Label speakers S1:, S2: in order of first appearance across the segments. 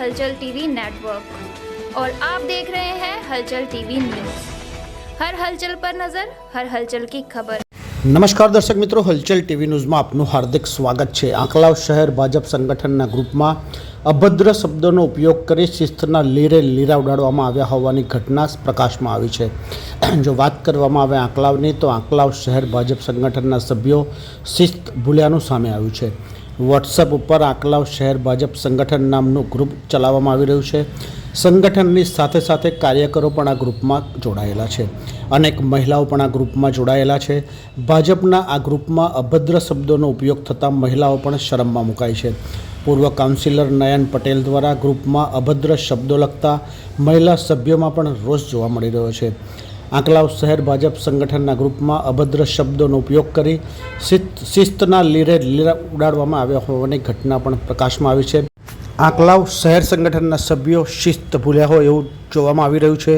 S1: हलचल TV network और आप देख रहे हैं हलचल टीवी न्यूज़। हर हलचल पर नजर, हर हलचल की खबर।
S2: नमस्कार दर्शक मित्रों, हलचल टीवी न्यूज़ में आपનું हार्दिक સ્વાગત છે। આંકલાવ શહેર ભાજપ સંગઠનના ગ્રુપમાં અભદ્ર શબ્દોનો ઉપયોગ કરી શિસ્તના લીરે લીરા ઉડાડવામાં આવ્યા હોવાની ઘટના પ્રકાશમાં આવી છે। જો વાત કરવામાં આવે આંકલાવની, તો આંકલાવ શહેર ભાજપ સંગઠનના સભ્યો શિસ્ત ભૂલ્યાનું સામે આવ્યું છે। વોટ્સએપ ઉપર આંકલાવ શહેર ભાજપ સંગઠન નામનું ગ્રુપ ચલાવવામાં આવી રહ્યું છે। સંગઠનની સાથે સાથે કાર્યકરો પણ આ ગ્રુપમાં જોડાયેલા છે। અનેક મહિલાઓ પણ આ ગ્રુપમાં જોડાયેલા છે। ભાજપના આ ગ્રુપમાં અભદ્ર શબ્દોનો ઉપયોગ થતાં મહિલાઓ પણ શરમમાં મુકાઈ છે। પૂર્વ કાઉન્સિલર નયન પટેલ દ્વારા ગ્રુપમાં અભદ્ર શબ્દો લખતા મહિલા સભ્યોમાં પણ રોષ જોવા મળી રહ્યો છે। આંકલાવ શહેર ભાજપ સંગઠનના ગ્રુપમાં અભદ્ર શબ્દોનો ઉપયોગ કરી શિસ્તના લીરે લીરા ઉડાડવામાં આવ્યા હોવાની ઘટના પણ પ્રકાશમાં આવી છે। આંકલાવ શહેર સંગઠનના સભ્યો શિસ્ત ભૂલ્યા હોય એવું જોવામાં આવી રહ્યું છે।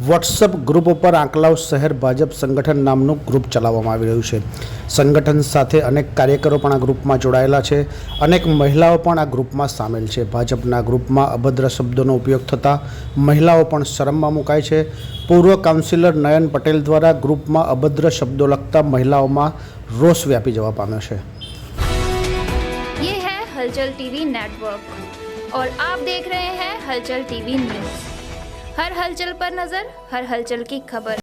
S2: વોટ્સએપ ગ્રુપ ઉપર આંકલાવ શહેર ભાજપ સંગઠન નામનું ગ્રુપ ચલાવવામાં આવી રહ્યું છે। સંગઠન સાથે અનેક કાર્યકરો પણ આ ગ્રુપમાં જોડાયેલા છે। અનેક મહિલાઓ પણ આ ગ્રુપમાં સામેલ છે। ભાજપના ગ્રુપમાં અભદ્ર શબ્દોનો ઉપયોગ થતાં મહિલાઓ પણ શરમમાં મુકાય છે। પૂર્વ કાઉન્સિલર નયન પટેલ દ્વારા ગ્રુપમાં અભદ્ર શબ્દો લખતા મહિલાઓમાં રોષ વ્યાપી જવા પામ્યો છે।
S1: ये है हलचल टीवी नेटवर्क और आप देख रहे हैं हलचल टीवी न्यूज़। हर हलचल पर नजर, हर हलचल की खबर।